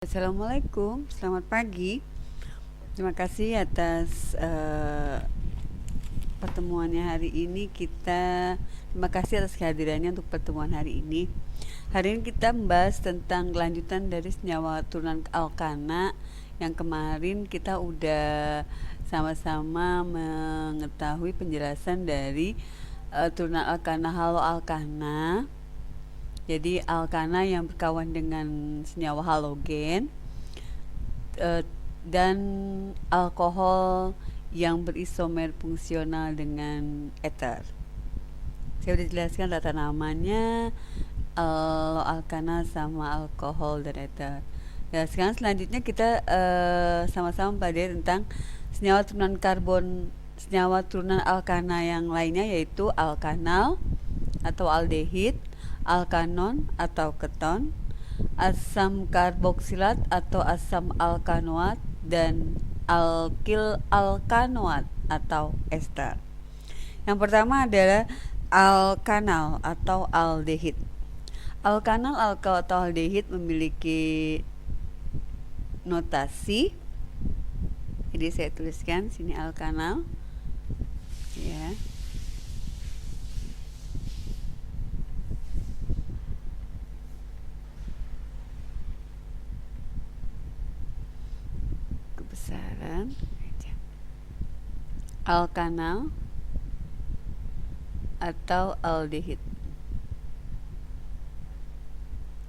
Assalamualaikum, selamat pagi. Terima kasih atas pertemuannya hari ini. Terima kasih atas kehadirannya untuk pertemuan hari ini. Hari ini kita membahas tentang kelanjutan dari senyawa turunan alkana yang kemarin kita udah sama-sama mengetahui penjelasan dari turunan alkana haloalkana. Jadi alkana yang berkawan dengan senyawa halogen dan alkohol yang berisomer fungsional dengan ether. Saya sudah jelaskan tata namanya, alkana sama alkohol dan ether. Ya, sekarang selanjutnya kita sama-sama mempelajari tentang senyawa turunan alkana yang lainnya, yaitu alkanal atau aldehid, alkanon atau keton, asam karboksilat atau asam alkanoat, dan alkil alkanoat atau ester. Yang pertama adalah alkanal atau aldehid. Alkanal atau aldehid memiliki notasi. Jadi saya tuliskan sini alkanal, ya. Kebesaran alkanal atau aldehid.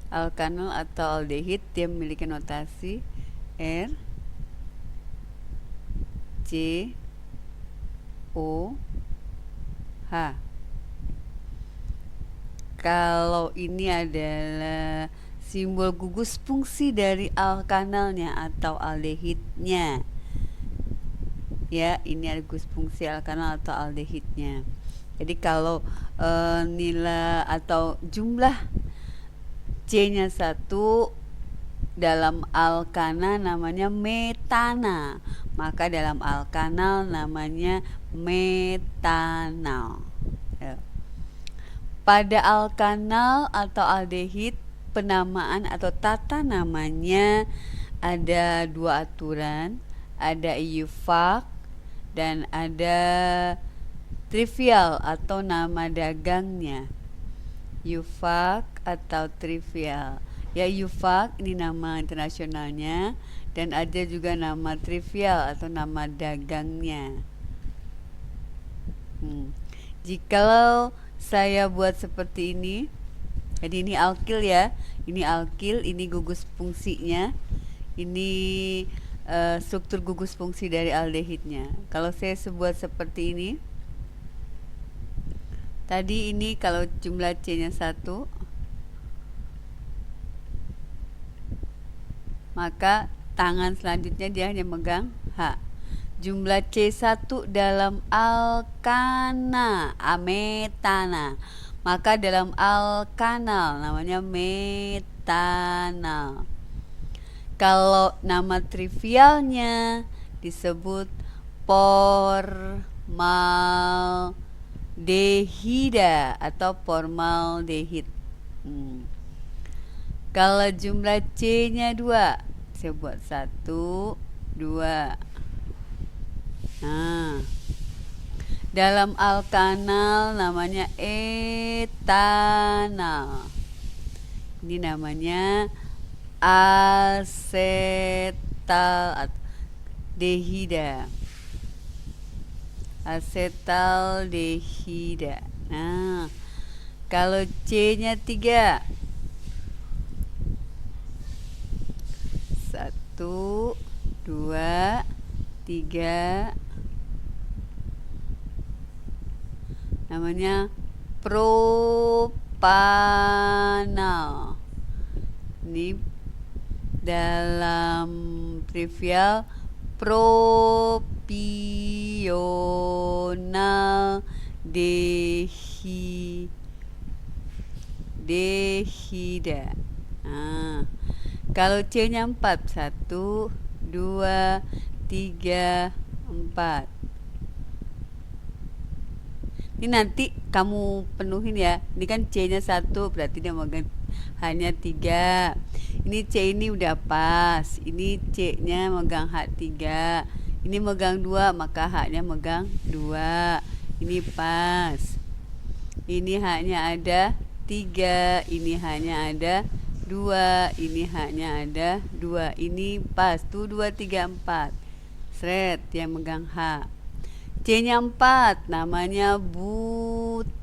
Alkanal atau aldehid dia memiliki notasi R, C, O, H. Kalau ini adalah simbol gugus fungsi dari alkanalnya atau aldehidnya. Ya, ini ada gugus fungsi alkanal atau aldehidnya. Jadi kalau nilai atau jumlah C-nya 1 dalam alkana namanya metana, maka dalam alkanal namanya metanal. Ya. Pada alkanal atau aldehid, penamaan atau tata namanya ada dua aturan, ada IUPAC dan ada trivial atau nama dagangnya. IUPAC atau trivial. Ya, IUPAC ini nama internasionalnya dan ada juga nama trivial atau nama dagangnya. Jikalau saya buat seperti ini, jadi ini alkil ya, ini alkil, ini gugus fungsinya, ini struktur gugus fungsi dari aldehidnya. Kalau saya buat seperti ini, tadi ini kalau jumlah C-nya 1, maka tangan selanjutnya dia hanya megang H. Jumlah C1 dalam alkana, ametana, maka dalam alkanal namanya metanal. Kalau nama trivialnya disebut formaldehida atau formaldehid. Kalau jumlah C-nya 2, saya buat 1, 2. Nah, dalam alkanal namanya etanal. Ini namanya asetaldehida. Asetaldehida. Nah, kalau C-nya 3, 1, 2, 3, namanya propanal. Ini dalam trivial propional dehida. Nah, kalau C-nya 4, 1, 2, 3, 4. Ini nanti kamu penuhin ya. Ini kan C-nya 1, berarti dia megang hanya 3. Ini C ini udah pas. Ini C-nya megang H3. Ini megang 2, maka H-nya megang 2. Ini pas. Ini H-nya ada 3. Ini H-nya ada 2. Ini H-nya ada 2. Ini pas. Tuh 2, 3, 4. Sret yang megang H. C-nya 4, namanya butanal.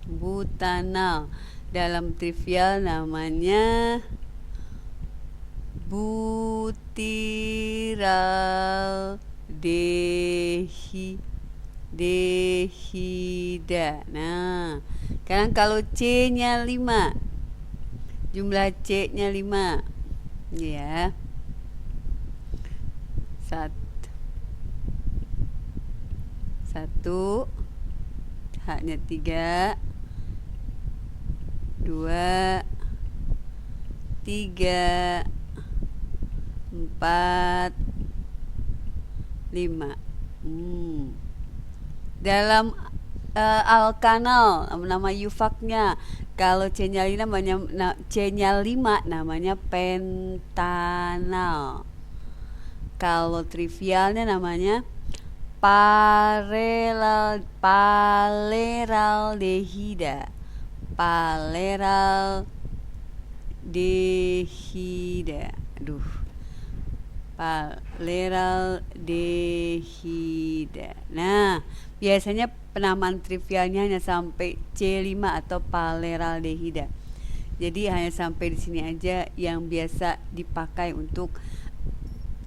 Butanal. Dalam trivial namanya butiral dehida. Nah, sekarang kalau C-nya 5, jumlah C-nya 5, ya. 1, H-nya 3, 2, 3, 4, 5. Dalam alkanal nama Yufaknya, kalau C-nya 5 namanya pentanal. Kalau trivialnya namanya paleraldehida. Paleraldehida. Paleraldehida. Nah, biasanya penamaan trivialnya hanya sampai C5 atau paleraldehida. Jadi hanya sampai di sini aja yang biasa dipakai untuk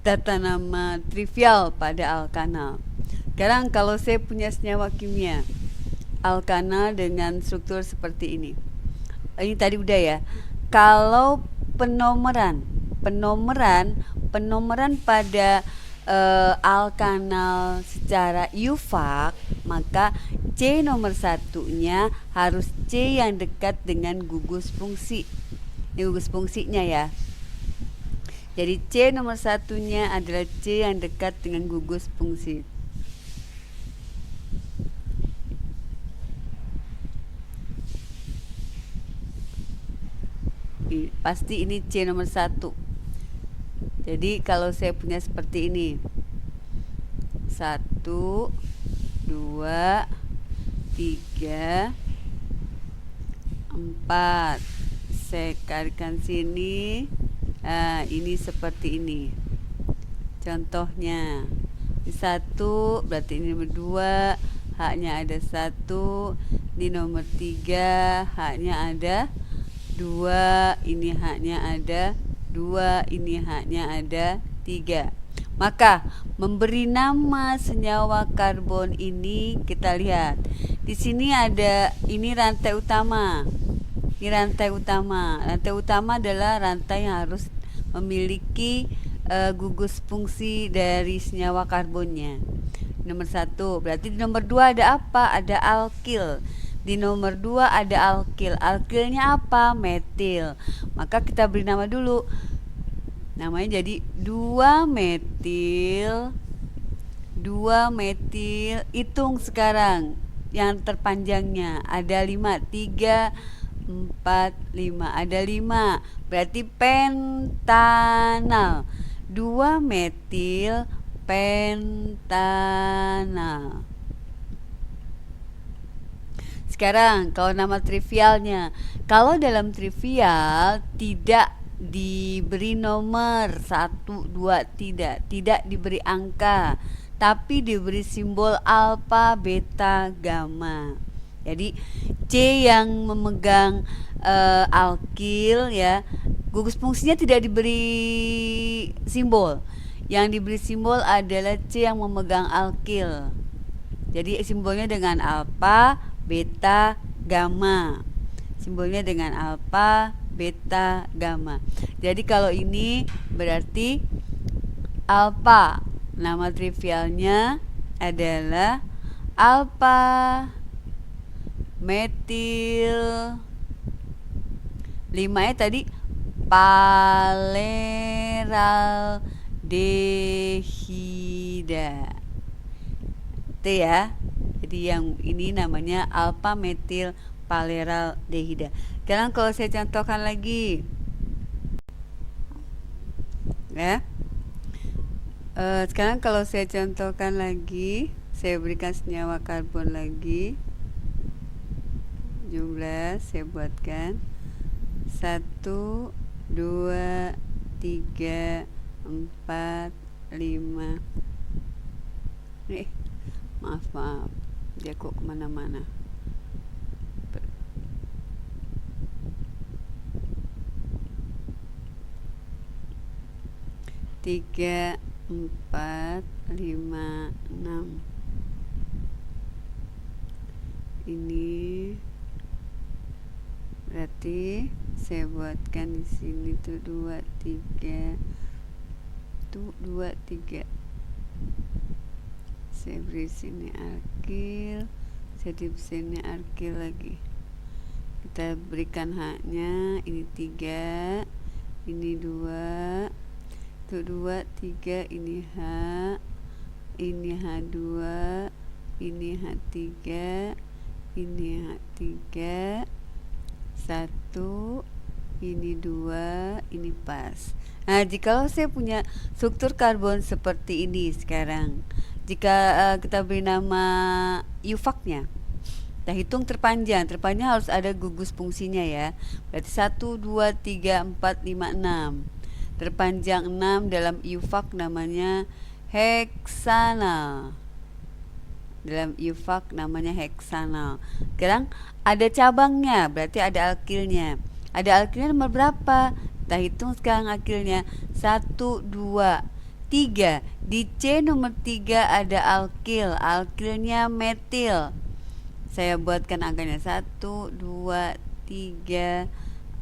tata nama trivial pada alkanal. Sekarang kalau saya punya senyawa kimia alkanal dengan struktur seperti ini. Ini tadi udah ya. Kalau penomeran pada alkanal secara Yufak, maka C nomor 1-nya harus C yang dekat dengan gugus fungsi. Ini gugus fungsinya ya. Jadi C nomor 1-nya adalah C yang dekat dengan gugus fungsi. Pasti ini C nomor 1. Jadi kalau saya punya seperti ini, 1, 2, 3, 4, saya carikan sini. Nah, ini seperti ini contohnya. Ini 1, berarti ini nomor 2, H-nya ada 1. Ini nomor 3, H-nya ada 2. Ini H-nya ada 2. Ini H-nya ada 3. Maka memberi nama senyawa karbon ini, kita lihat di sini ada, ini rantai utama. Ini rantai utama. Rantai utama adalah rantai yang harus memiliki gugus fungsi dari senyawa karbonnya. Nomor 1. Berarti di nomor 2 ada apa? Ada alkil. Di nomor 2 ada alkil. Alkilnya apa? Metil. Maka kita beri nama dulu. Namanya jadi 2-metil. 2-metil. Hitung sekarang yang terpanjangnya. Ada 5. 3, 4, 5. Ada 5. Berarti pentanal. 2-metil pentanal. Sekarang kalau nama trivialnya, kalau dalam trivial tidak diberi nomor 1, 2, tidak diberi angka, tapi diberi simbol alfa, beta, gamma. Jadi C yang memegang alkil ya, gugus fungsinya tidak diberi simbol. Yang diberi simbol adalah C yang memegang alkil. Jadi simbolnya dengan alfa, beta, gamma. Simbolnya dengan alfa, beta, gamma. Jadi kalau ini berarti alfa. Nama trivialnya adalah alfa metil 5 tadi paleraldehida. Itu ya. Jadi yang ini namanya alfa metil paleraldehida. Sekarang kalau saya contohkan lagi, ya. Sekarang kalau saya contohkan lagi, saya berikan senyawa karbon lagi. Jumlah saya buatkan 1, 2, 3, 4, 5. Maaf, dia kok kemana-mana. 3, 4, 5, 6. Ini berarti saya buatkan di sini tuh 2, 3. Tuh 2, 3. Saya beri sini alkil, saya di sini alkil lagi. Kita berikan haknya, ini 3, ini 2. Tuh 2, 3, ini H, ini H2, ini H3, ini H3, 1, ini 2, ini pas. Nah, jikalau saya punya struktur karbon seperti ini sekarang, jika kita beri nama UVAC-nya, kita hitung terpanjang harus ada gugus fungsinya ya. Berarti 1, 2, 3, 4, 5, 6. Terpanjang 6 dalam UVAC namanya heksanal. Dalam UVAC namanya heksanal. Sekarang ada cabangnya, berarti ada alkilnya. Ada alkilnya nomor berapa? Kita hitung sekarang alkilnya. 1, 2, 3. Di C nomor 3 ada alkil. Alkilnya metil. Saya buatkan angkanya 1, 2, 3,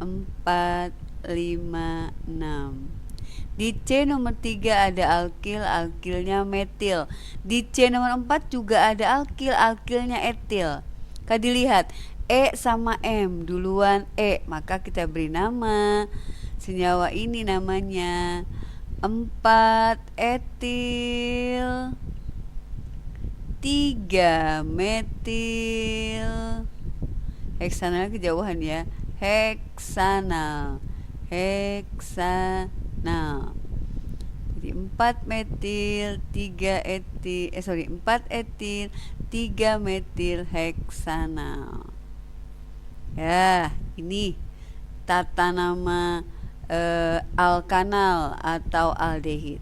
4, 5, 6. Di C nomor 3 ada alkil, alkilnya metil. Di C nomor 4 juga ada alkil, alkilnya etil. Kalian dilihat, E sama M, duluan E, maka kita beri nama senyawa ini namanya 4 etil 3 metil. Heksanal kejauhan ya. Heksanal. Jadi 4 metil 3 etil 4 etil 3 metil heksanal. Ya, ini tata nama alkanal atau aldehid.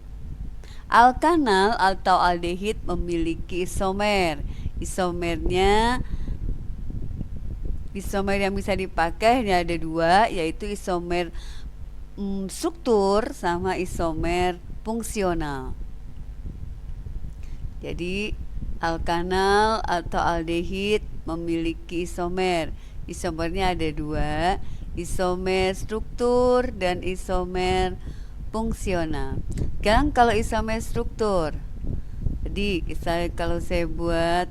Alkanal atau aldehid memiliki isomer. Isomer yang bisa dipakai ini ada 2, yaitu isomer struktur sama isomer fungsional. Jadi alkanal atau aldehid memiliki isomer. Isomernya ada 2, isomer struktur dan isomer fungsional. Sekarang kalau isomer struktur, jadi kalau saya buat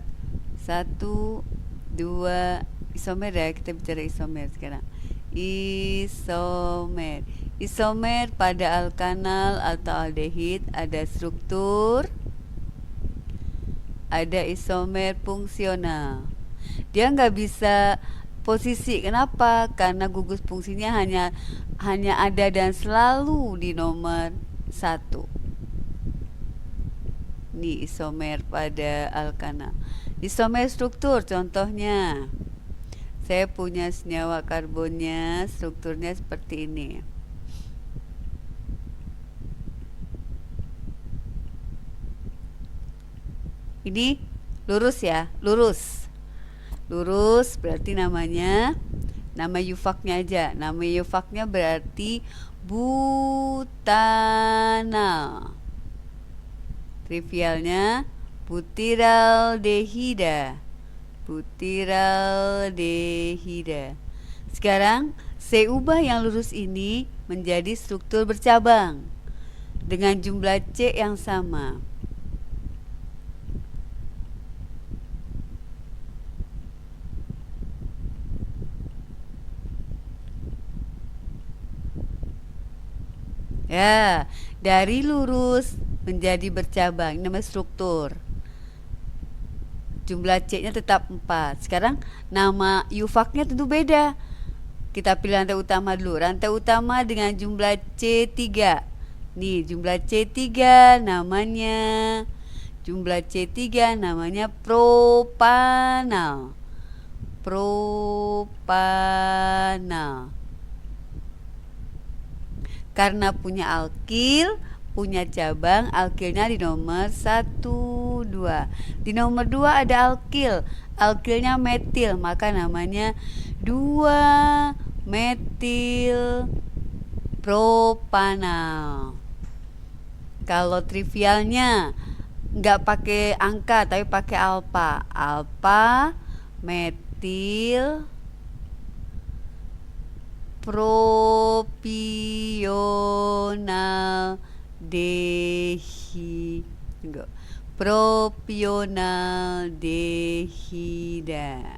1, 2, isomer ya, kita bicara isomer sekarang. Isomer pada alkanal atau aldehid ada struktur, ada isomer fungsional. Dia nggak bisa posisi, kenapa? Karena gugus fungsinya hanya ada dan selalu di nomor 1. Ini isomer pada alkanal. Isomer struktur contohnya, saya punya senyawa karbonnya, strukturnya seperti ini. Ini lurus ya, lurus berarti nama UVAC-nya aja. Nama UVAC-nya berarti butanal. Trivialnya butiraldehida. Sekarang saya ubah yang lurus ini menjadi struktur bercabang dengan jumlah C yang sama. Ya, dari lurus menjadi bercabang, ini namanya struktur. jumlah C-nya tetap 4. Sekarang nama yufaknya tentu beda. Kita pilih rantai utama dulu. Rantai utama dengan jumlah C3. Nih, jumlah C3 namanya propanal. Karena punya alkil, punya cabang, alkilnya di nomor 1, 2. Di nomor 2 ada alkil. Alkilnya metil, maka namanya 2 metil propanal. Kalau trivialnya nggak pakai angka tapi pakai alfa. Alfa metil propional propionaldehida.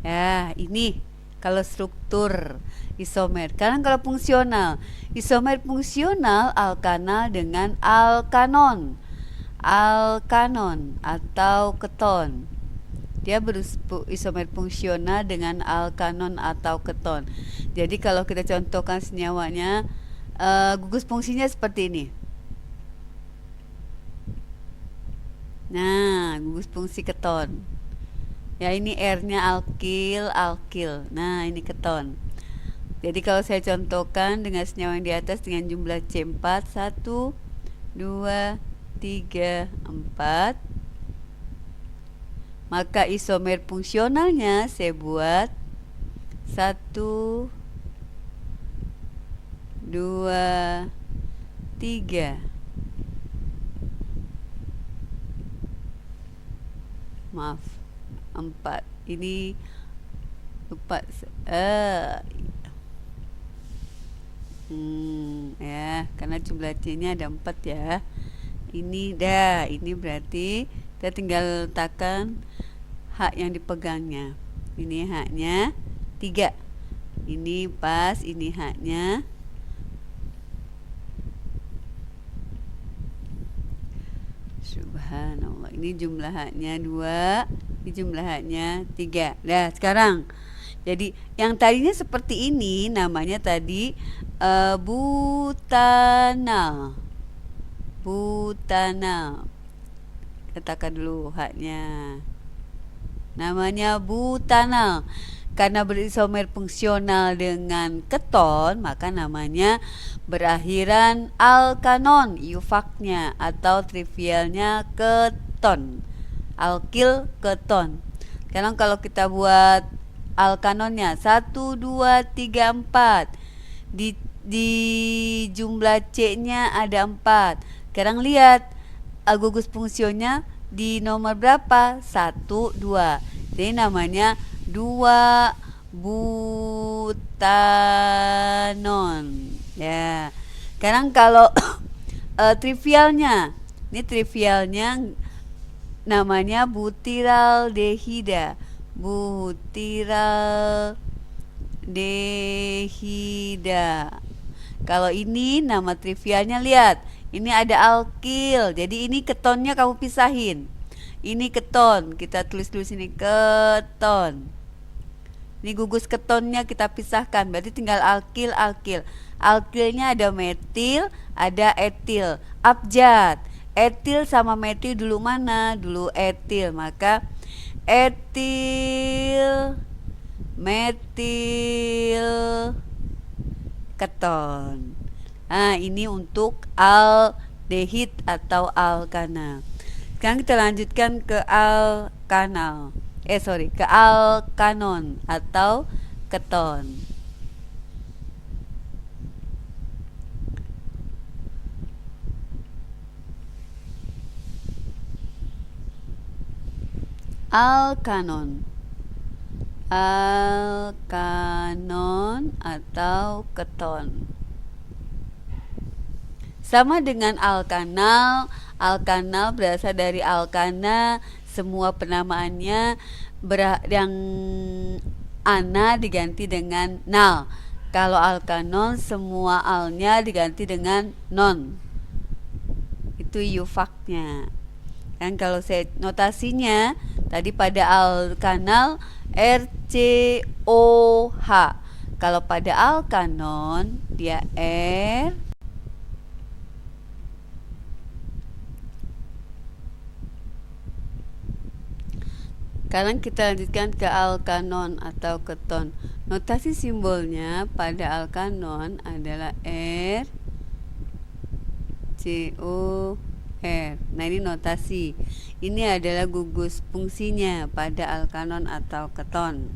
Ya, ini kalau struktur isomer. Sekarang kalau fungsional, isomer fungsional alkanal dengan alkanon atau keton. Dia berisomer fungsional dengan alkanon atau keton. Jadi kalau kita contohkan senyawanya, gugus fungsinya seperti ini. Nah, gugus fungsi keton. Ya, ini R-nya alkil. Nah, ini keton. Jadi kalau saya contohkan dengan senyawa yang di atas dengan jumlah C4, 1, 2, 3, 4, maka isomer fungsionalnya saya buat 1, 2, 3. Maaf, 4. Ini lupa. Ya, karena jumlah C-nya ada 4 ya. Ini berarti kita tinggal letakkan hak yang dipegangnya. Ini haknya 3. Ini pas, ini haknya. Subhanallah. Ini jumlah haknya 2, ini jumlah haknya 3. Nah, sekarang jadi yang tadinya seperti ini namanya tadi butanal. Katakan dulu haknya. Namanya butanal. Karena berisomer fungsional dengan keton, maka namanya berakhiran alkanon, yufaknya atau trivialnya keton. Alkil keton. Sekarang kalau kita buat alkanonnya 1, 2, 3, 4. Di jumlah C-nya ada 4. Sekarang lihat gugus fungsinya di nomor berapa? 1, 2. Jadi namanya 2 butanon. Ya. Sekarang kalau trivialnya, ini trivialnya namanya butiraldehida. Kalau ini nama trivialnya, lihat, ini ada alkil. Jadi ini ketonnya kamu pisahin. Ini keton, kita tulis dulu sini keton. Ini gugus ketonnya kita pisahkan, berarti tinggal alkil. Alkilnya ada metil, ada etil. Abjad. Etil sama metil dulu mana? Dulu etil, maka etil metil keton. Nah, ini untuk aldehid atau alkana. Sekarang kita lanjutkan ke ke alkanon atau keton. Alkanon atau keton sama dengan alkanal. Alkanal berasal dari alkana, semua penamaannya yang ana diganti dengan nal. Kalau alkanon semua alnya diganti dengan non. Itu yufaknya. Dan kalau saya notasinya Tadi pada alkanal RCOH. Kalau pada alkanon dia R. Sekarang kita lanjutkan ke alkanon atau keton. Notasi simbolnya pada alkanon adalah R, CO, R. Nah, ini notasi. Ini adalah gugus fungsinya pada alkanon atau keton.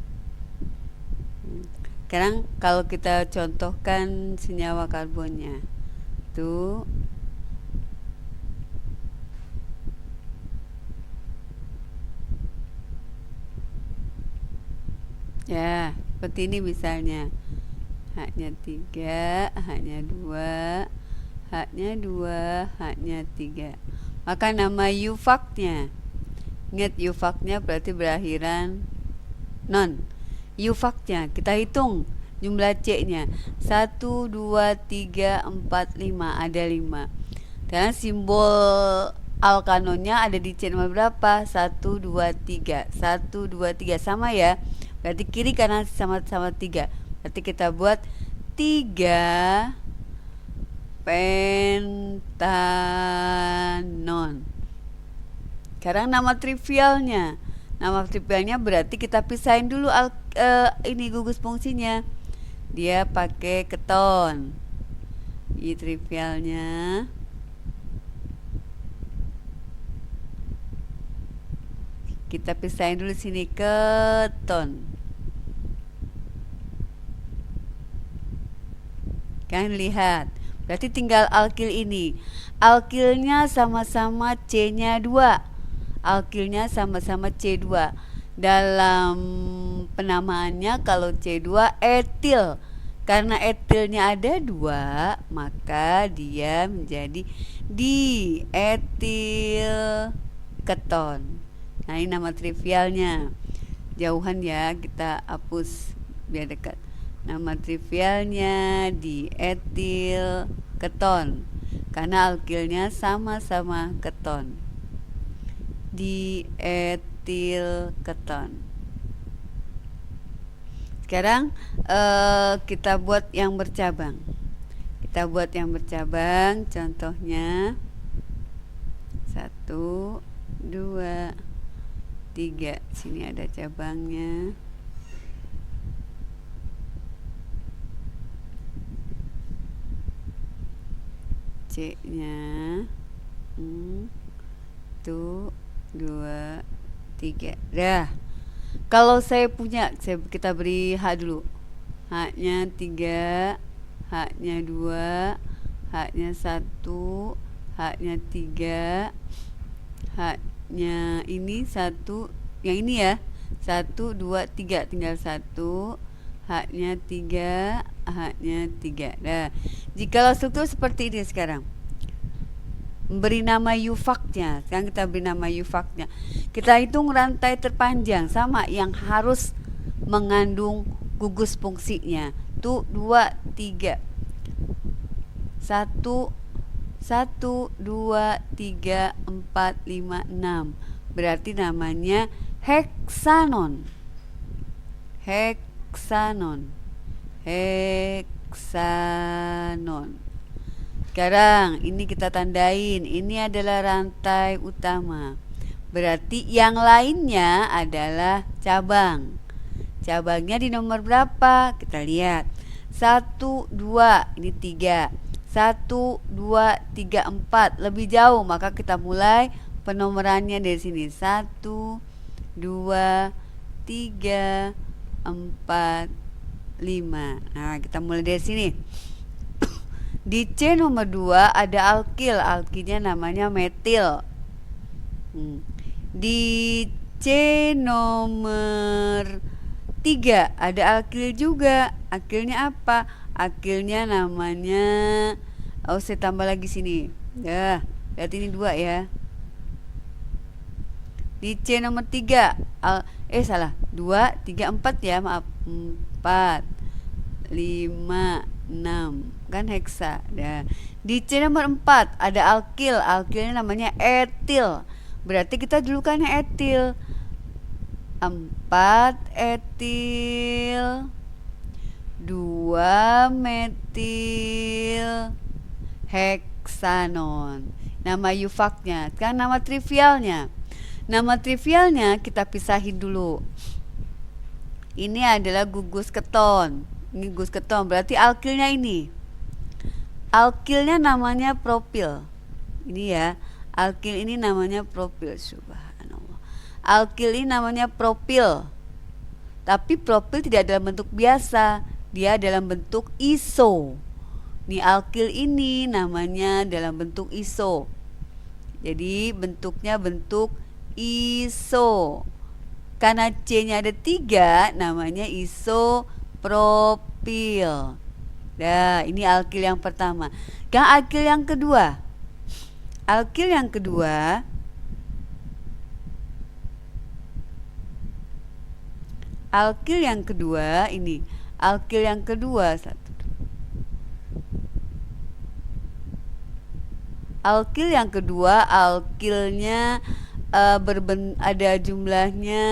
Sekarang kalau kita contohkan senyawa karbonnya. Tuh. Ya, seperti ini misalnya. H-nya 3, H-nya 2, H-nya 2, H-nya 3. Maka nama UVAC-nya. Ingat UVAC-nya berarti berakhiran non. UVAC-nya kita hitung jumlah C-nya. 1, 2, 3, 4, 5. Ada 5. Dan simbol alkanonnya ada di C nomor berapa? 1, 2, 3. 1, 2, 3. Sama ya. Berarti kiri kanan sama-sama 3. Berarti kita buat 3 pentanon. Sekarang nama trivialnya. Nama trivialnya berarti kita pisahin dulu ini gugus fungsinya. Dia pakai keton. Ini trivialnya. Kita pisahin dulu sini keton. Kan lihat. Berarti tinggal alkil ini. Alkilnya sama-sama C-nya 2. Alkilnya sama-sama C2. Dalam penamaannya kalau C2 etil. Karena etilnya ada 2, maka dia menjadi dietil keton. Nah, ini nama trivialnya. Jauhan ya, kita hapus biar dekat. Nama trivialnya dietil keton. Karena alkilnya sama-sama keton. Dietil keton. Sekarang kita buat yang bercabang. Kita buat yang bercabang. Contohnya 1, 2, 3. Sini ada cabangnya. C-nya 1, 2, 3. Dah. Kalau saya punya, kita beri H dulu. H-nya 3, H-nya 2, H-nya 1, H-nya 3, H-nya ini 1, yang ini ya. 1, 2, 3, tinggal 1, H-nya 3, H-nya 3. Nah, jikalau struktur seperti ini sekarang, beri nama UVAC-nya. Sekarang kita beri nama UVAC-nya. Kita hitung rantai terpanjang sama yang harus mengandung gugus fungsinya. Tuh 2, 3. 1, 1, 2, 3, 4, 5, 6. Berarti namanya heksanon. Heksanon. Heksanon. Sekarang ini kita tandain. Ini adalah rantai utama. Berarti yang lainnya adalah cabang. Cabangnya di nomor berapa? Kita lihat. 1, 2, ini 3. 1, 2, 3, 4. Lebih jauh, maka kita mulai penomorannya dari sini. 1, 2, 3, 4, 5. Nah, kita mulai dari sini. Di C nomor 2 ada alkil. Alkilnya namanya metil. Di C nomor 3 ada alkil juga. Alkilnya apa? Alkilnya namanya, saya tambah lagi sini. Ya, lihat ini 2 ya. Di C nomor 3 salah, 2, 3, 4 ya, maaf. 4, 5, 6. Kan heksa. Nah, di C nomor 4 ada alkil. Alkilnya namanya etil. Berarti kita dulukannya etil. 4 etil 2 metil heksanon. Nama yufaknya. Sekarang nama trivialnya. Nama trivialnya kita pisahin dulu. Ini adalah gugus keton. Ini gugus keton, berarti alkilnya ini. Alkilnya namanya propil. Ini ya, alkil ini namanya propil. Subhanallah. Alkil ini namanya propil. Tapi propil tidak dalam bentuk biasa, dia dalam bentuk iso. Nih alkil ini namanya dalam bentuk iso. Jadi bentuknya bentuk iso. Karena C-nya ada 3, namanya isopropil. Nah, ini alkil yang pertama. Yang alkil yang kedua. Alkil yang kedua ini. Alkil yang kedua Alkil yang kedua, alkilnya ada jumlahnya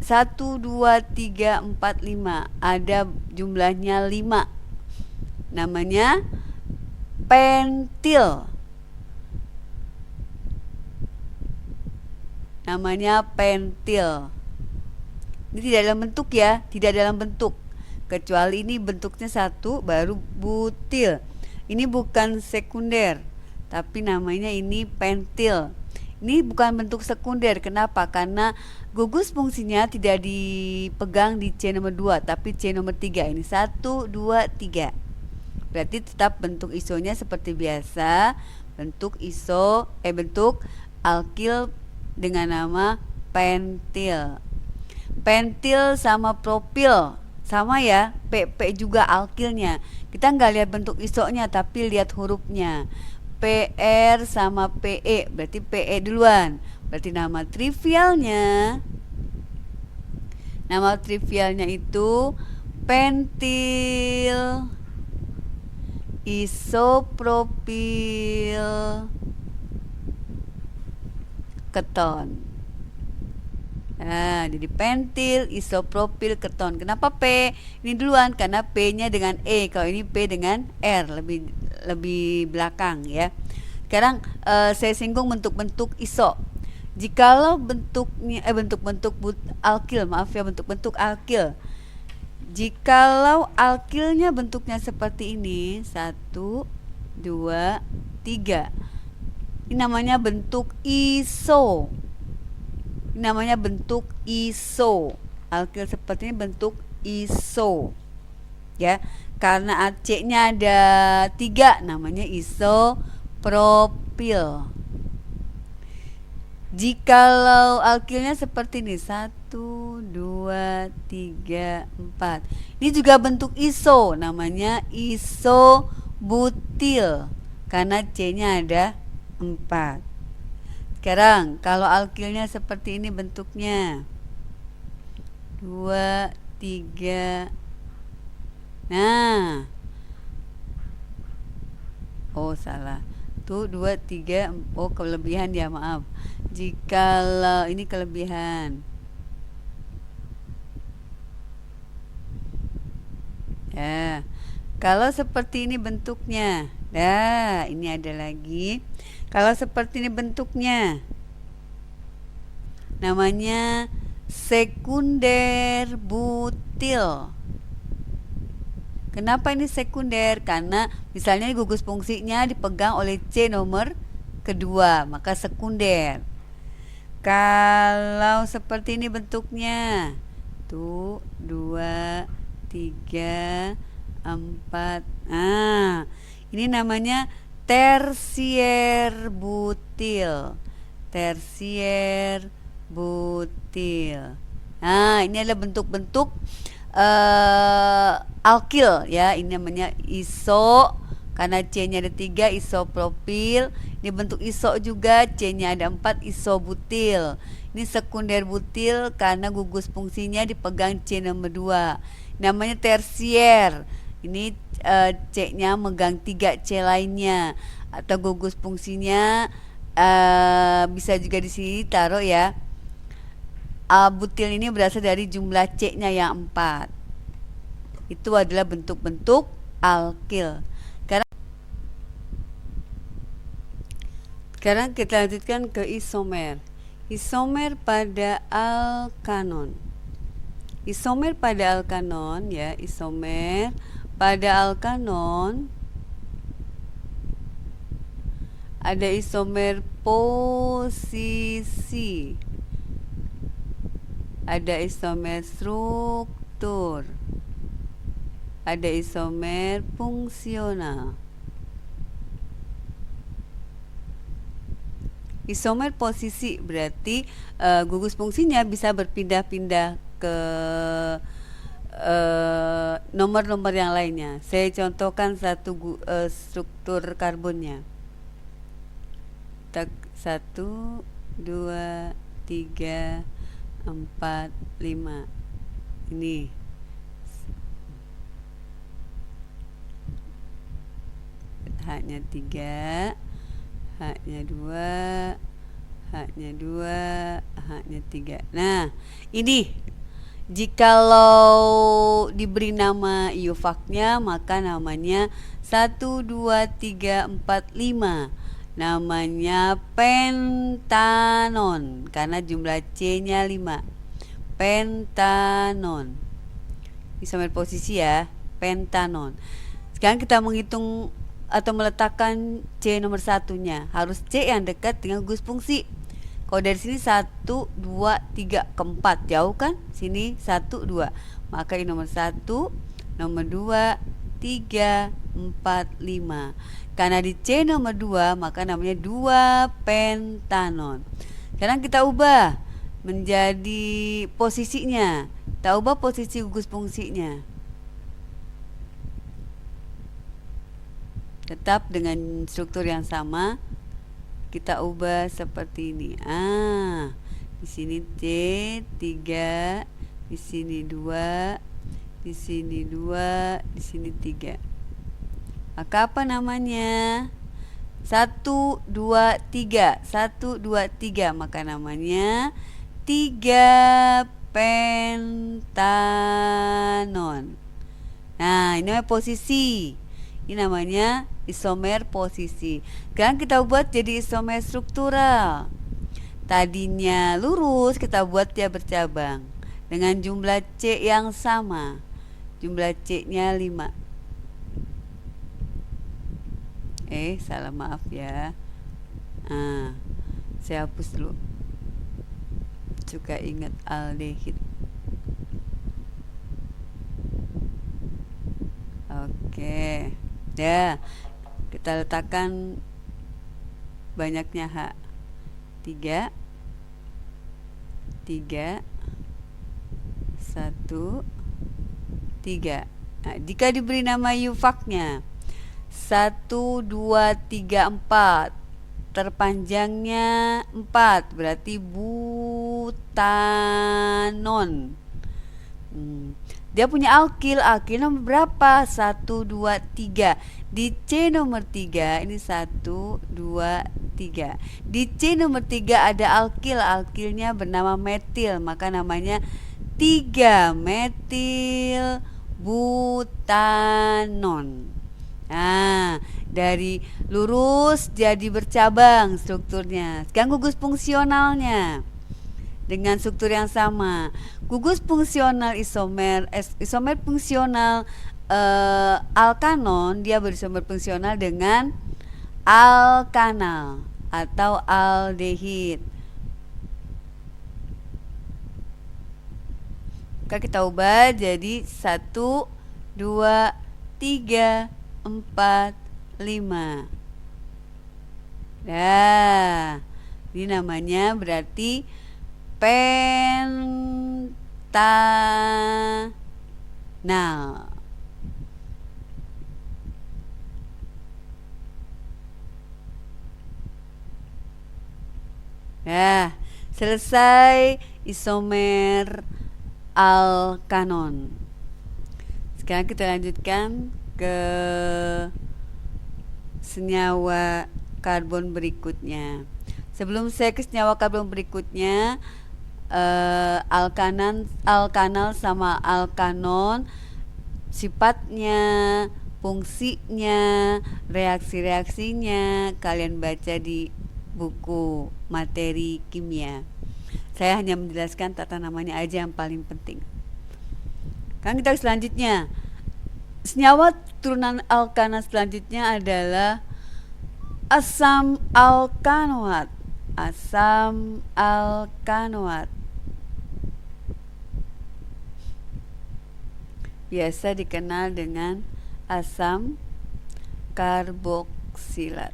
1, 2, 3, 4, 5. Ada jumlahnya 5. Namanya pentil. Namanya pentil. Ini tidak dalam bentuk ya, tidak dalam bentuk. Kecuali ini bentuknya 1 baru butil. Ini bukan sekunder, tapi namanya ini pentil. Ini bukan bentuk sekunder. Kenapa? Karena gugus fungsinya tidak dipegang di C nomor 2, tapi C nomor 3. Ini 1, 2, 3. Berarti tetap bentuk isonya seperti biasa. Bentuk alkil dengan nama pentil. Pentil sama propil sama ya, PP juga alkilnya. Kita nggak lihat bentuk isonya, tapi lihat hurufnya. PR sama PE, berarti PE duluan. Berarti nama trivialnya itu pentil isopropil keton. Nah, jadi pentil isopropil keton. Kenapa P ini duluan? Karena P-nya dengan E. Kalau ini P dengan R, lebih belakang ya. Sekarang saya singgung bentuk-bentuk iso. Jikalau bentuknya bentuk-bentuk alkil. Jikalau alkilnya bentuknya seperti ini, 1, 2, 3. Ini namanya bentuk iso. Namanya bentuk iso. Alkil seperti ini bentuk iso. Ya, karena AC-nya ada 3, namanya isopropil. Jikalau alkilnya seperti ini, 1, 2, 3, 4. Ini juga bentuk iso, namanya isobutil. Karena C-nya ada 4. Sekarang kalau alkilnya seperti ini bentuknya 2, 3. Nah, oh salah tuh 2, 3. Oh kelebihan ya, maaf. Jikalau ini kelebihan ya, kalau seperti ini bentuknya. Nah, ini ada lagi. Kalau seperti ini bentuknya, namanya sekunder butil. Kenapa ini sekunder? Karena misalnya gugus fungsinya dipegang oleh C nomor kedua, maka sekunder. Kalau seperti ini bentuknya, tuh 2, 3, 4. Nah, ini namanya tersier butil. Tersier butil. Nah, ini adalah bentuk-bentuk alkil ya. Ini namanya iso, karena C-nya ada 3, isopropil. Ini bentuk iso juga, C-nya ada 4, isobutil. Ini sekunder butil karena gugus fungsinya dipegang C nomor 2. Namanya tersier. Ini C-nya megang 3 C lainnya, atau gugus fungsinya bisa juga di sini taruh ya. butil ini berasal dari jumlah C-nya yang 4. Itu adalah bentuk-bentuk alkil. Sekarang kita lanjutkan ke isomer. Isomer pada alkanon. Isomer pada alkanon ya, isomer pada alkanon ada isomer posisi, ada isomer struktur, ada isomer fungsional. Isomer posisi berarti gugus fungsinya bisa berpindah-pindah ke nomor-nomor yang lainnya. Saya contohkan struktur karbonnya. 1, 2, 3, 4, 5. Ini H-nya 3, H-nya 2, H-nya 2, H-nya 3. Nah, ini jikalau diberi nama iofaknya maka namanya 1, 2, 3, 4, 5. Namanya pentanon karena jumlah C-nya 5. Pentanon. Isomer posisi ya, pentanon. Sekarang kita menghitung atau meletakkan C nomor 1-nya. Harus C yang dekat dengan gugus fungsi. Kalau dari sini 1, 2, 3 ke 4 jauh kan? Sini 1, 2. Maka ini nomor 1, nomor 2, 3, 4, 5. Karena di C nomor 2 maka namanya 2 pentanon. Sekarang kita ubah menjadi posisinya. Kita ubah posisi gugus fungsinya. Tetap dengan struktur yang sama, kita ubah seperti ini. Di sini C 3, di sini 2, di sini 2, di sini 3. Maka apa namanya? 1, 2, 3. 1, 2, 3. Maka namanya 3 pentanon. Nah, ini namanya posisi. Ini namanya isomer posisi. Sekarang kita buat jadi isomer struktural. Tadinya lurus, kita buat dia bercabang dengan jumlah C yang sama. Jumlah C-nya 5. Salah, maaf ya. Saya hapus dulu. Suka ingat aldehid. Oke. Ya, kita letakkan banyaknya H. 3, 3, 1, 3. Nah, jika diberi nama iofaknya 1, 2, 3, 4, terpanjangnya 4, berarti butanon. Dia punya alkil nomor berapa? 1, 2, 3. Di C nomor 3, ini 1, 2, 3. Di C nomor 3 ada alkilnya bernama metil, maka namanya 3 metil butanon. Nah, dari lurus jadi bercabang strukturnya. Sekarang gugus fungsionalnya dengan struktur yang sama. Gugus fungsional isomer fungsional alkanon, dia berisomer fungsional dengan alkanal atau aldehid. Maka kita ubah jadi 1, 2, 3, 4, 5. Nah, ini namanya berarti pentanal. Nah, selesai isomer alkanon. Sekarang kita lanjutkan ke senyawa karbon berikutnya. Sebelum saya ke senyawa karbon berikutnya, alkanal sama alkanon, sifatnya, fungsinya, reaksi-reaksinya kalian baca di buku materi kimia. Saya hanya menjelaskan tata namanya aja yang paling penting. Kan kita selanjutnya, senyawa turunan alkana selanjutnya adalah asam alkanoat. Asam alkanoat biasa dikenal dengan asam karboksilat.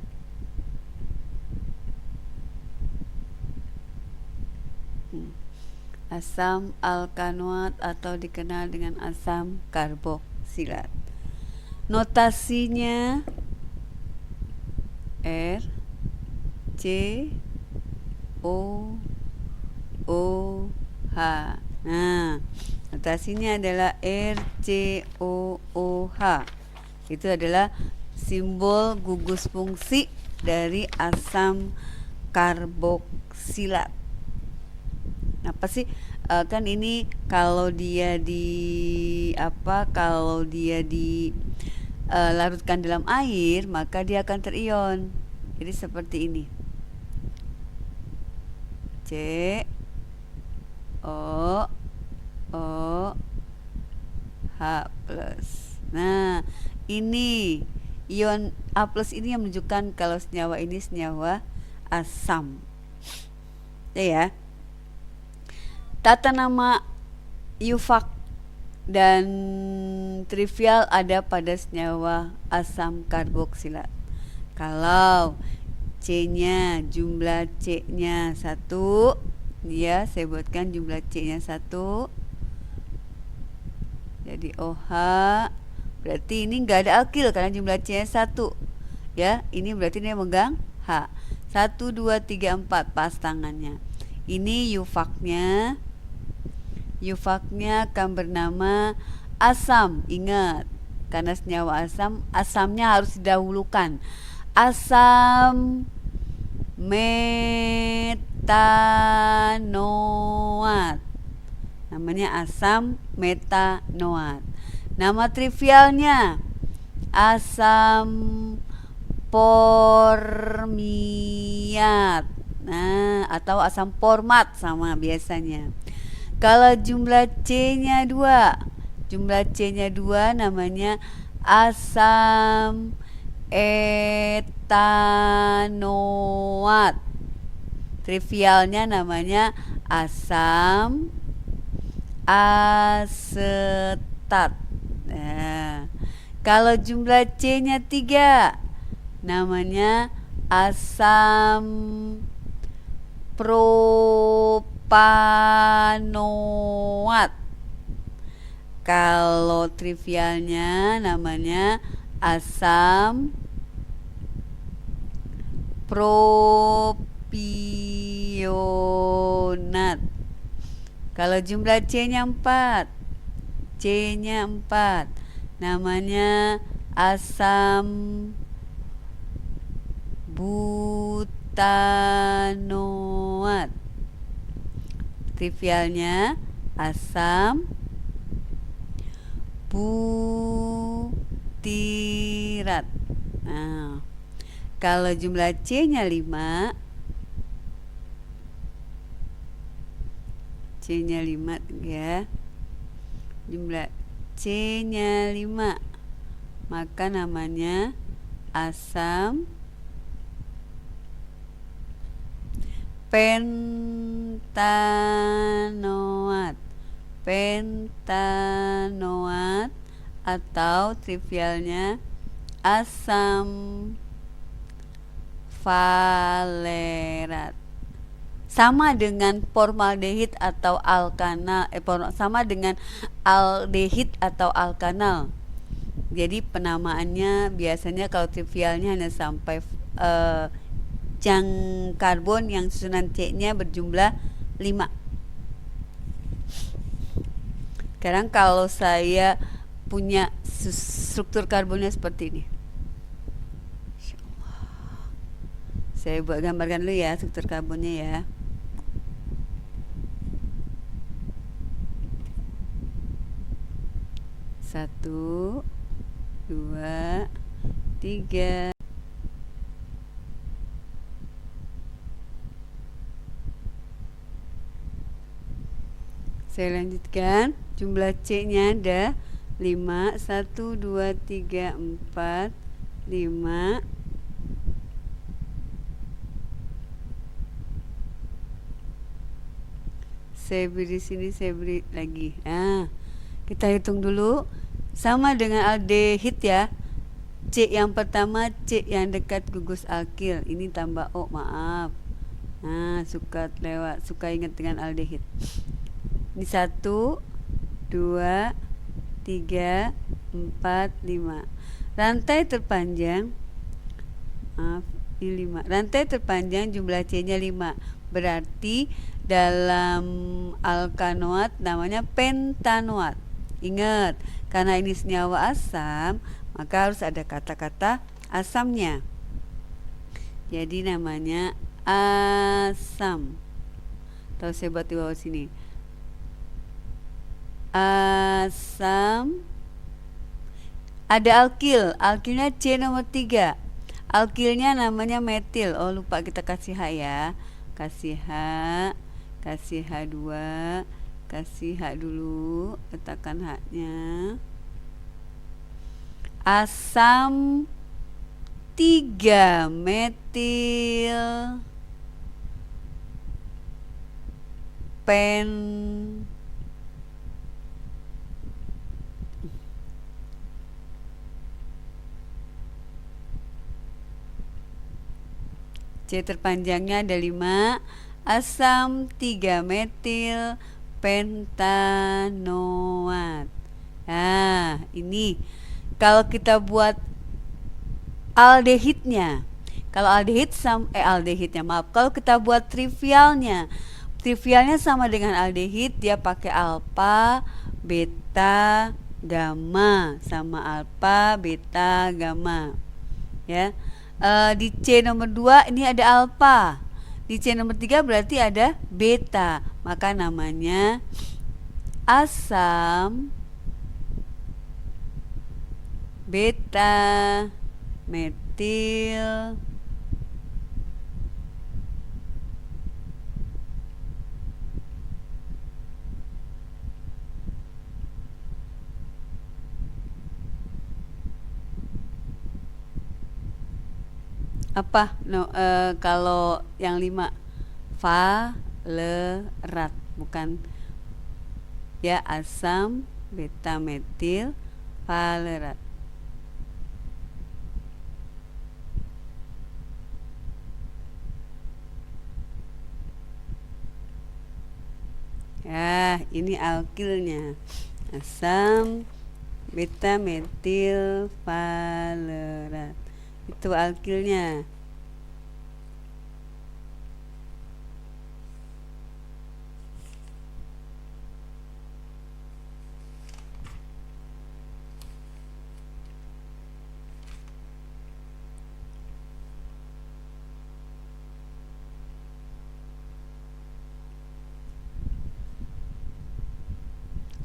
Asam alkanoat atau dikenal dengan asam karboksilat. Notasinya R C O H. Nah, notasinya adalah RCOOH. Itu adalah simbol gugus fungsi dari asam karboksilat. Apa sih? Kan ini kalau dia larutkan dalam air, maka dia akan terion. Jadi seperti ini. C O H plus. Nah, ini ion A plus ini yang menunjukkan kalau senyawa ini senyawa asam. Ya. Tata nama Yufak dan trivial ada pada senyawa asam karboksilat. Kalau C-nya, jumlah C-nya 1, ya, saya buatkan jumlah C-nya 1. Jadi OH, berarti ini enggak ada alkil karena jumlah C-nya 1. Ya, ini berarti dia megang H. 1 2 3 4 pas tangannya. Ini Yufaknya. Yufaknya akan bernama asam. Ingat, karena senyawa asam, asamnya harus didahulukan. Asam metanoat. Namanya asam metanoat. Nama trivialnya asam formiat. Nah, atau asam format sama biasanya. Kalau jumlah C-nya 2, namanya asam etanoat. Trivialnya namanya asam asetat. Nah, kalau jumlah C-nya 3, namanya asam propanoat. Kalau trivialnya namanya asam propionat. Kalau jumlah C-nya 4, namanya asam butanoat. Trivialnya asam butirat. Nah, kalau jumlah C-nya 5, ya. Jumlah C-nya 5, maka namanya asam pentanoat. Atau trivialnya asam valerat. Sama dengan formaldehid atau alkanal, sama dengan aldehid atau alkanal. Jadi penamaannya biasanya kalau trivialnya hanya sampai jang karbon yang susunan C-nya berjumlah 5. Sekarang kalau saya punya struktur karbonnya seperti ini, saya buat gambarkan dulu ya struktur karbonnya ya. 1, 2, 3. Saya lanjutkan. Jumlah C-nya ada 5. 1, 2, 3, 4, 5. Saya beri sini, saya beri lagi. Nah, kita hitung dulu. Sama dengan aldehid ya. C yang pertama, C yang dekat gugus alkil. Ini tambah O, maaf. Nah, suka ingat dengan aldehid. Ini 1, 2, 3, 4, 5. Rantai terpanjang, maaf, ini 5. Rantai terpanjang jumlah C-nya 5. Berarti dalam alkanoat namanya pentanoat. Ingat, karena ini senyawa asam, maka harus ada kata-kata asamnya. Jadi namanya asam. Atau saya buat di bawah sini. Asam. Ada alkil. Alkilnya C nomor 3. Alkilnya namanya metil. Oh, lupa kita kasih H ya. Kasih H. Kasih H2. Kasih H dulu. Letakkan H-nya. Asam 3 metil pen C terpanjangnya ada 5. Asam 3 metil pentanoat. Nah, ini kalau kita buat aldehidnya. Kalau aldehidnya, maaf. Kalau kita buat trivialnya sama dengan aldehid, dia pakai alfa, beta, gamma, sama alfa, beta, gamma. Ya. Di C nomor 2 ini ada alfa. Di C nomor 3 berarti ada beta. Maka namanya asam beta metil apa? Kalau yang 5 valerat, bukan ya, asam beta metil valerat. Ya, ini alkilnya. Asam beta metil valerat. Itu alkilnya.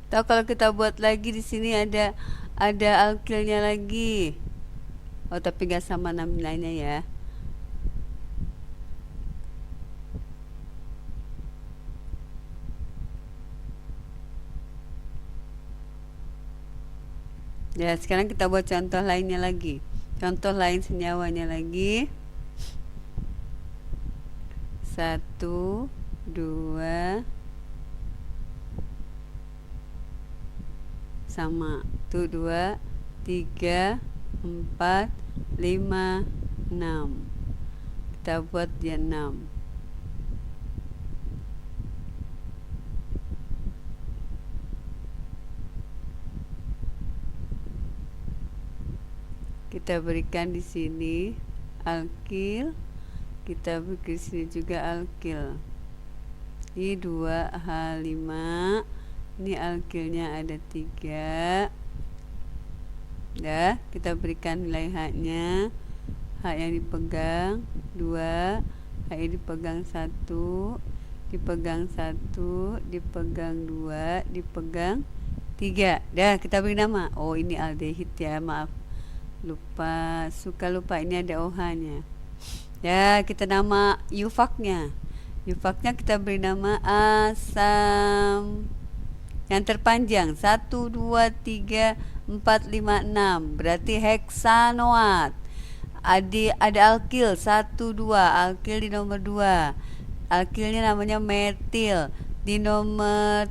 Atau kalau kita buat lagi di sini ada alkilnya lagi. Oh, tapi gak sama nilainya ya. Ya, sekarang kita buat contoh lainnya lagi. Contoh lain senyawanya lagi. 1, 2, sama. 1, 2, 3, 4, 5, 6. Kita buat dia 6. Kita berikan di sini alkil, kita beri di sini juga alkil. Ini 2H5. Ini alkilnya ada 3. Ya, kita berikan nilai H-nya. H yang dipegang 2, H yang dipegang 1, dipegang 1, dipegang 2, dipegang 3. Dah, kita beri nama. Oh, ini aldehid ya, maaf. Suka lupa ini ada OH-nya. Ya, kita nama yufaknya. Yufaknya kita beri nama asam yang terpanjang 1, 2, 3, 4, 5, 6. Berarti heksanoat. Ada alkil 1, 2. Alkil di nomor 2. Alkilnya namanya metil. Di nomor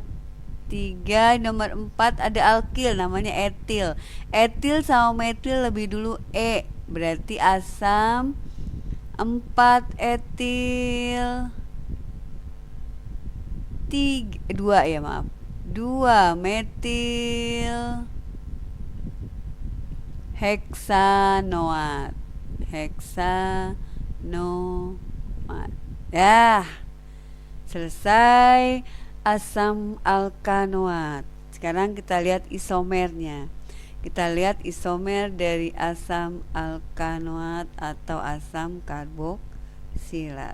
3, nomor 4 ada alkil namanya etil. Etil sama metil lebih dulu E. Berarti asam 4 etil 2 ya, maaf. 2 metil heksanoat. Heksanoat. Ya, selesai asam alkanoat. Sekarang kita lihat isomernya. Kita lihat isomer dari asam alkanoat atau asam karboksilat.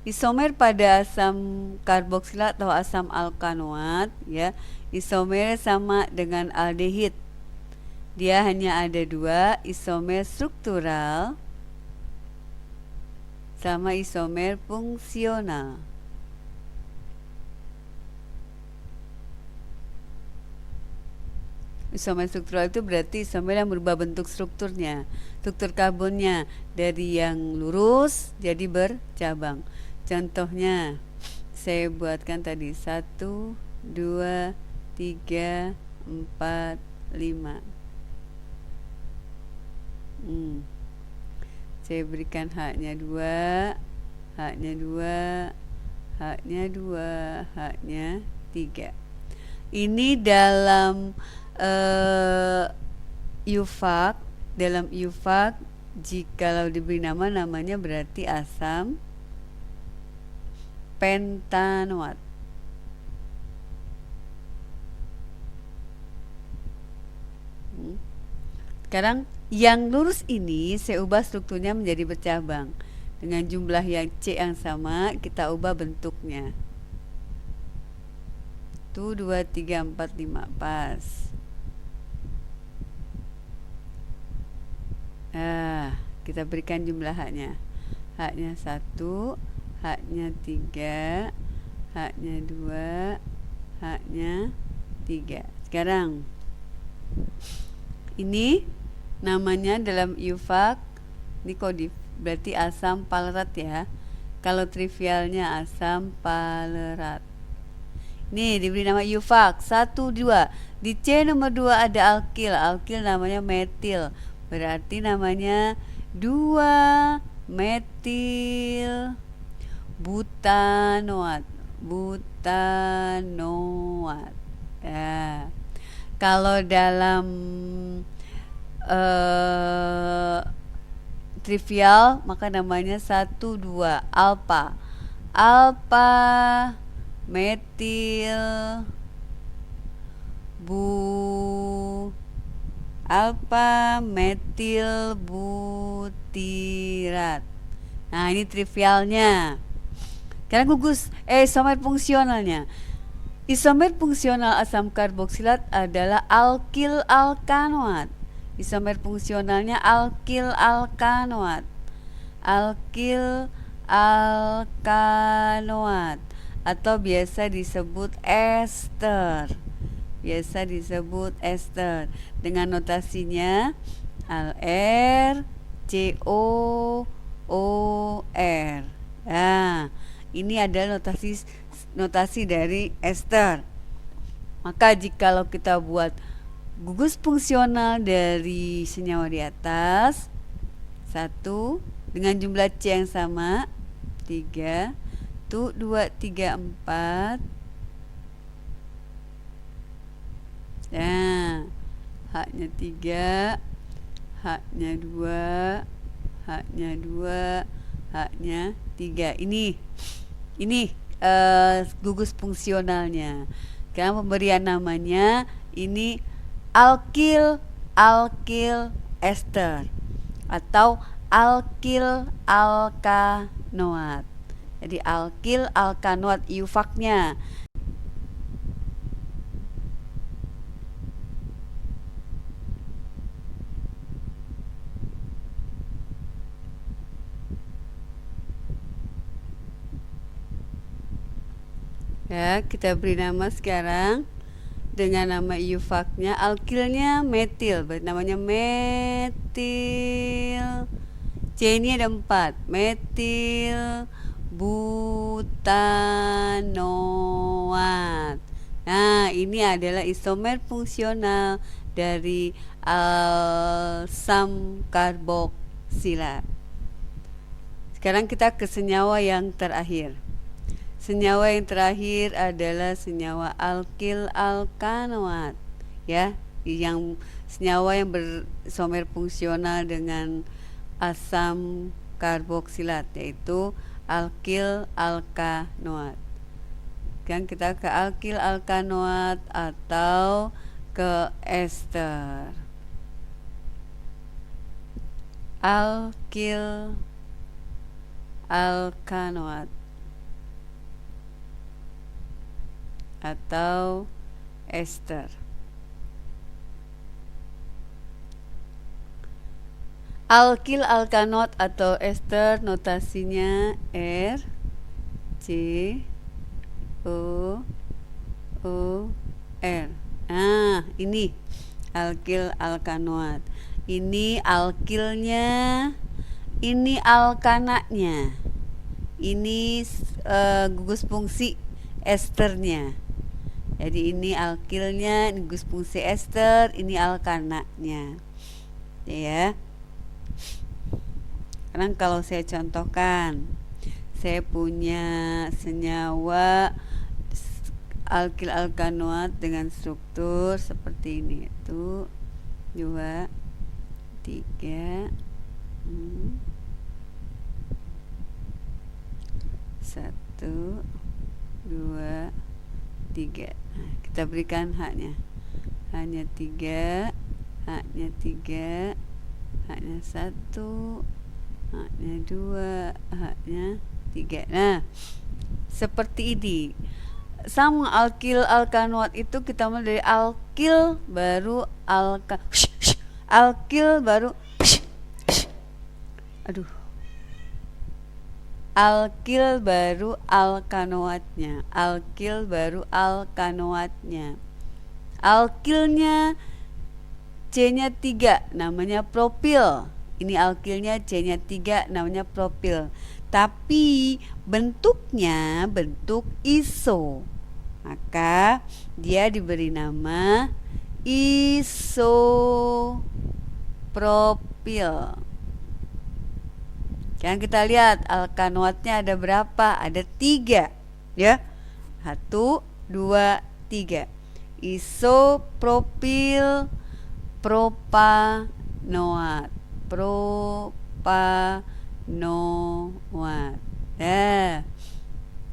Isomer pada asam karboksilat atau asam alkanoat ya, isomer sama dengan aldehid. Dia hanya ada 2, isomer struktural sama isomer fungsional. Isomer struktural itu berarti isomer yang berubah bentuk strukturnya, struktur karbonnya dari yang lurus jadi bercabang. Contohnya saya buatkan tadi 1, 2, 3, 4, 5. Saya berikan haknya 2, haknya 2, haknya 2, haknya 3. Ini dalam yufak. Dalam yufak jikalau diberi nama, namanya berarti asam pentanoat. Sekarang yang lurus ini saya ubah strukturnya menjadi bercabang. Dengan jumlah yang C yang sama, kita ubah bentuknya. 1, 2, 3, 4, 5. Pas. Kita berikan jumlah haknya. Haknya 1, haknya 3, haknya 2, haknya 3. Sekarang ini namanya dalam yufak nikodif, berarti asam palerat ya. Kalau trivialnya asam palerat. Nih diberi nama yufak 1, 2. Di C nomor 2 ada alkil. Alkil namanya metil. Berarti namanya 2 metil butanoat. Butanoat. Ya. Kalau dalam trivial maka namanya 1, 2 alpha. Alpha metil alpha metil butirat. Nah, ini trivialnya. Sekarang gugus isomer fungsionalnya. Isomer fungsional asam karboksilat adalah alkil alkanoat. Isomer fungsionalnya alkil alkanoat. Alkil alkanoat atau biasa disebut ester. Biasa disebut ester dengan notasinya Al-R COOR. Nah, ini adalah notasi dari ester. Maka jikalau kita buat gugus fungsional dari senyawa di atas, 1 dengan jumlah C yang sama 3, 1, 2, 3, 4. Nah, haknya 3, haknya 2, haknya 2, haknya 3. Ini gugus fungsionalnya. Karena pemberian namanya ini alkil ester atau alkil alkanoat. Jadi alkil alkanoat iufaknya. Ya, kita beri nama sekarang dengan nama iufaknya. Alkilnya metil, berarti namanya metil. C ini ada 4, metil butanoat. Nah, ini adalah isomer fungsional dari asam karboksilat. Sekarang kita ke senyawa yang terakhir. Senyawa yang terakhir adalah senyawa alkil alkanoat, ya, yang senyawa yang bersomer fungsional dengan asam karboksilat, yaitu alkil alkanoat. Kan kita ke alkil alkanoat atau ke ester. Alkil alkanoat atau ester. Alkil alkanoat atau ester notasinya R C O O R. Nah, ini alkil alkanoat. Ini alkilnya, ini alkananya. Ini gugus fungsi esternya. Jadi ini alkilnya, ini gugus fungsi ester, ini alkananya. Ya. Sekarang kalau saya contohkan, saya punya senyawa alkil alkanoat dengan struktur seperti ini. 1, 2, 3, 1, 2, 3. Nah, kita berikan haknya. Haknya 3, haknya 3, haknya 1, haknya 2, haknya 3. Nah, seperti ini. Sama alkil alkanoat itu kita mulai dari alkil baru alkil baru alkil baru alkanoatnya. Alkil baru alkanoatnya. Alkilnya C-nya 3, namanya propil. Ini alkilnya C-nya 3, namanya propil. Tapi bentuknya bentuk iso. Maka dia diberi nama isopropil. Kan kita lihat alkanoatnya ada berapa? Ada 3, ya. 1, 2, 3. Isopropil propanoat. Propanoat. Nah,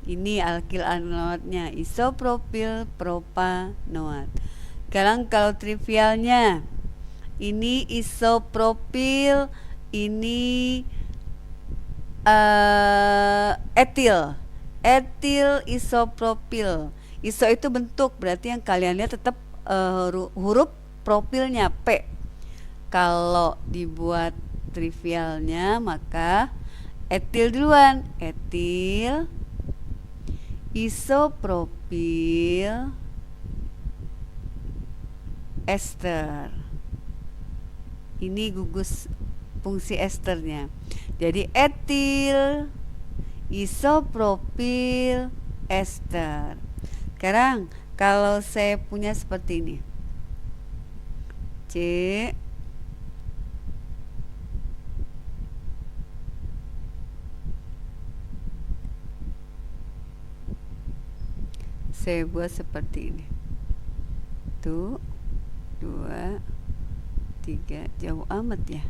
ini alkil alkanoatnya, isopropil propanoat. Sekarang kalau trivialnya, ini isopropil, ini etil isopropil. Iso itu bentuk, berarti yang kalian lihat tetap huruf propilnya P. Kalau dibuat trivialnya maka etil duluan, etil isopropil ester. Ini gugus fungsi esternya. Jadi etil isopropil ester. Sekarang kalau saya punya seperti ini, C saya buat seperti ini. 1, 2, 3, jauh amat ya.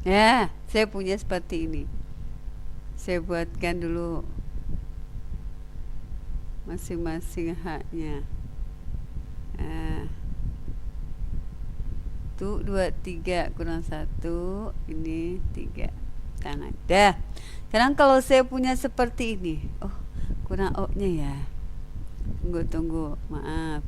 Ya, saya punya seperti ini. Saya buatkan dulu masing-masing haknya. Nah, tuh 2, 3 kurang 1, ini 3 tangan. Dah. Sekarang kalau saya punya seperti ini, oh kurang O-nya ya. Tunggu, maaf.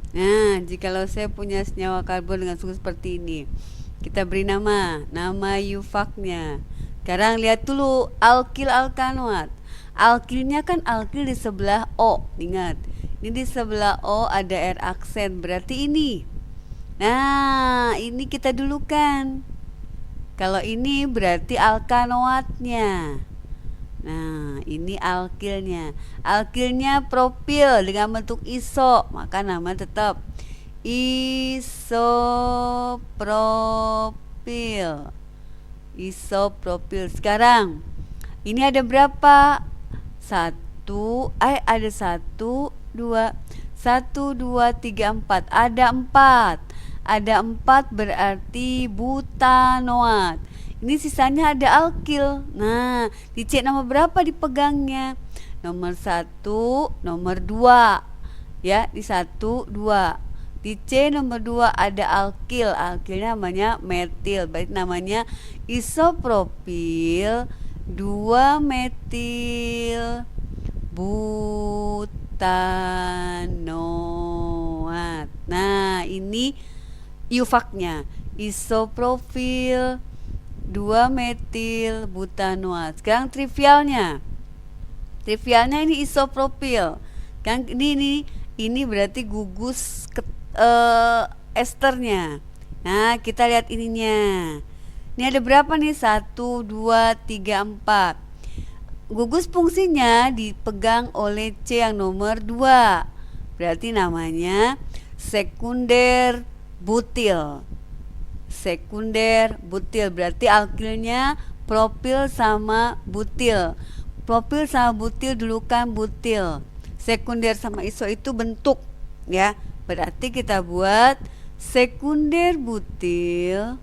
Nah, jikalau saya punya senyawa karbon dengan struktur seperti ini, kita beri nama yufaknya. Sekarang lihat dulu alkil alkanoat. Alkilnya kan alkil di sebelah O, ingat. Ini di sebelah O ada R aksen, berarti ini. Nah, ini kita dulukan. Kalau ini berarti alkanoatnya. Nah, ini alkilnya. Alkilnya propil dengan bentuk iso, maka nama tetap isopropil. Isopropil. Sekarang ini ada berapa? Ada 2, 3, 4. Ada 4. Ada 4 berarti butanoat. Ini sisanya ada alkil. Nah, dicek nomor berapa dipegangnya? Nomor 1, nomor 2. Ya, di 1, 2. Di C nomor 2 ada alkil. Alkilnya namanya metil. Berarti namanya isopropil 2 metil butanoat. Nah, ini yufaknya. Isopropil 2 metil butanoat. Sekarang trivialnya. Trivialnya ini isopropil. Kan ini berarti gugus esternya. Nah, kita lihat ininya. Ini ada berapa nih? 1, 2, 3, 4. Gugus fungsinya dipegang oleh C yang nomor 2. Berarti namanya sekunder butil. Sekunder butil berarti alkilnya propil sama butil. Propil sama butil dulukan butil. Sekunder sama iso itu bentuk, ya. Berarti kita buat sekunder butil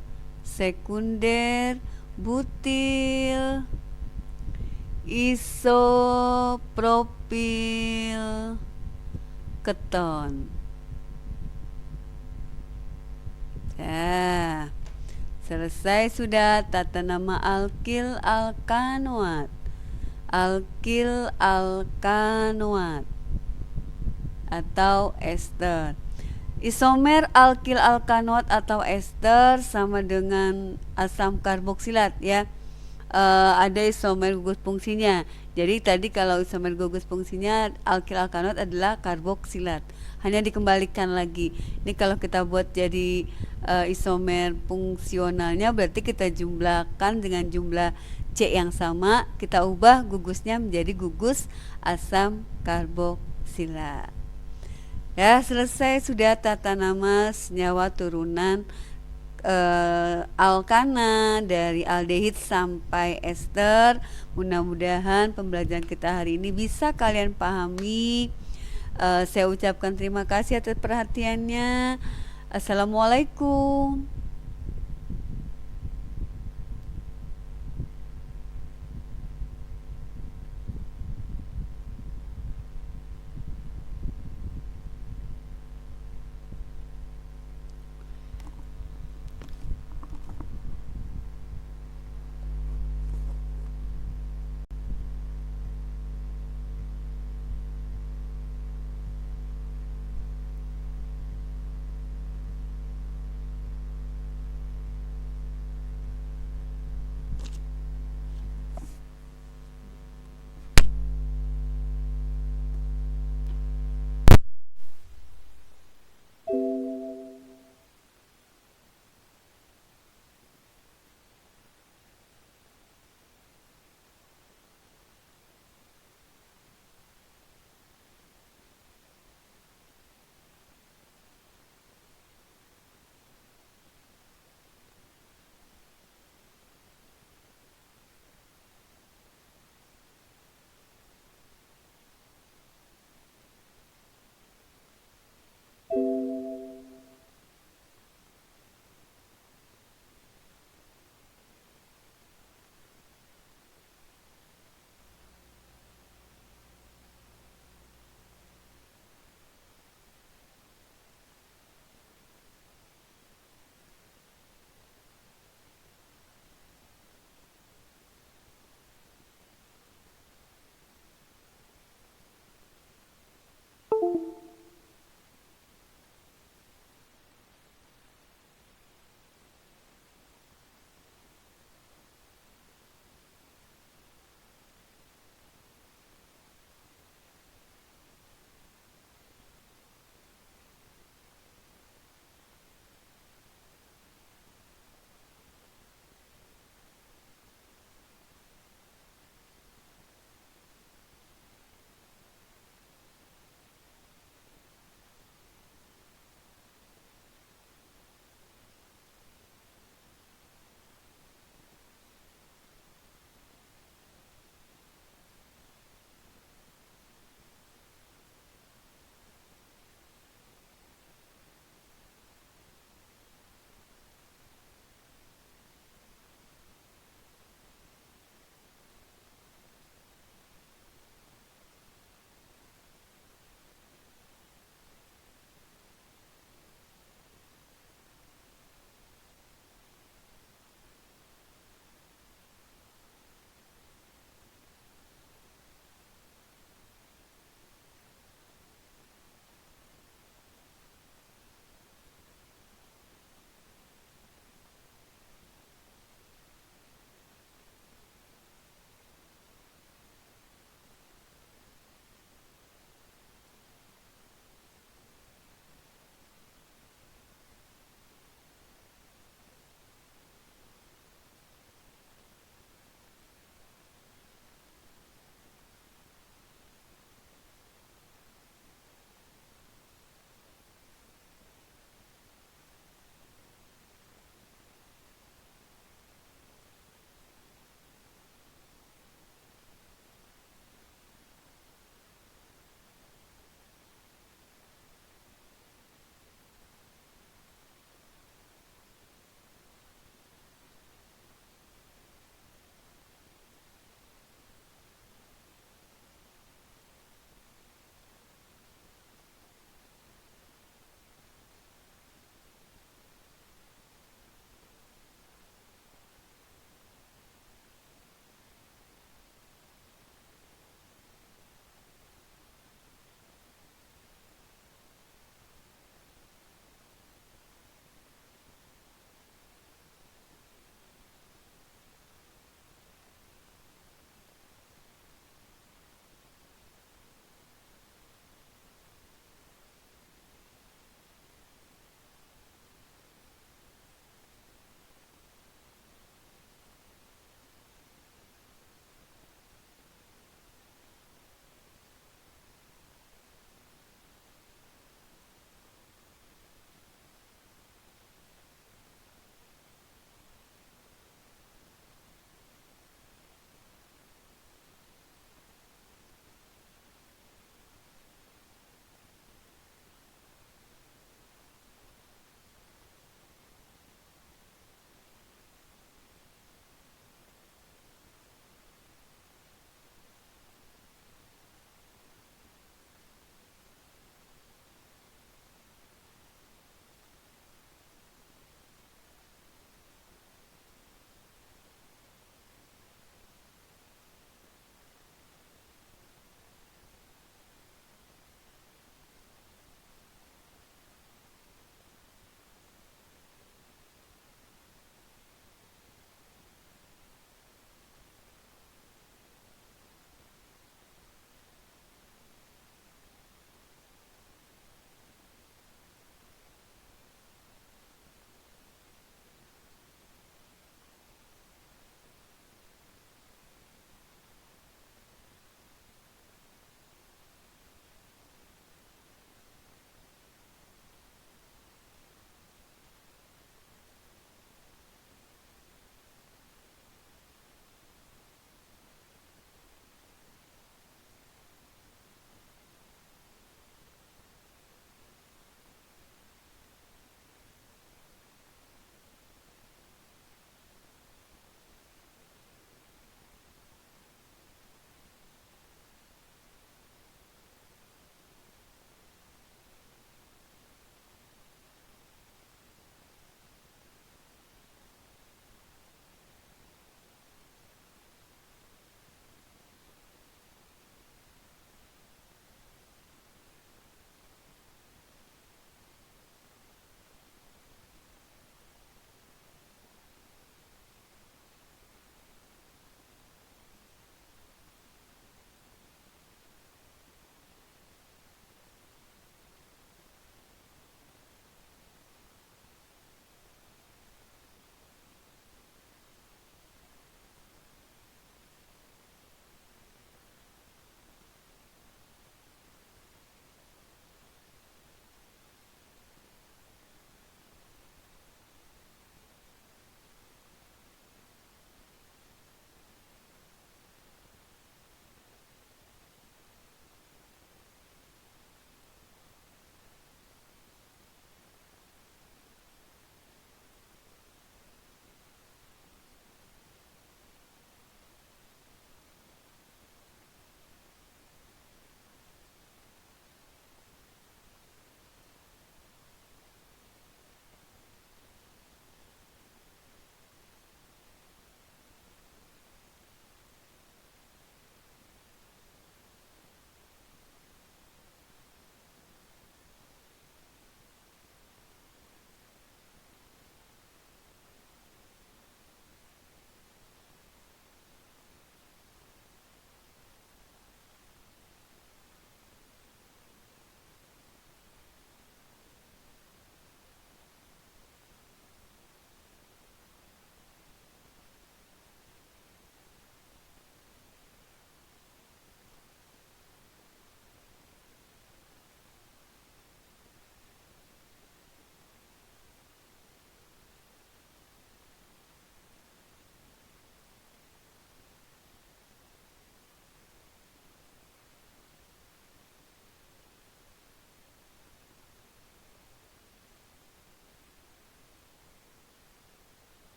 isopropil keton. Ya, selesai sudah tata nama alkil alkanoat. Alkil alkanoat atau ester. Isomer alkil alkanoat atau ester sama dengan asam karboksilat, ya. Ada isomer gugus fungsinya. Jadi tadi kalau isomer gugus fungsinya alkil alkanoat adalah karboksilat. Hanya dikembalikan lagi. Ini kalau kita buat jadi isomer fungsionalnya berarti kita jumlahkan dengan jumlah C yang sama, kita ubah gugusnya menjadi gugus asam karboksilat. Ya, selesai sudah tata nama senyawa turunan alkana dari aldehid sampai ester. Mudah-mudahan pembelajaran kita hari ini bisa kalian pahami. Saya ucapkan terima kasih atas perhatiannya. Assalamualaikum.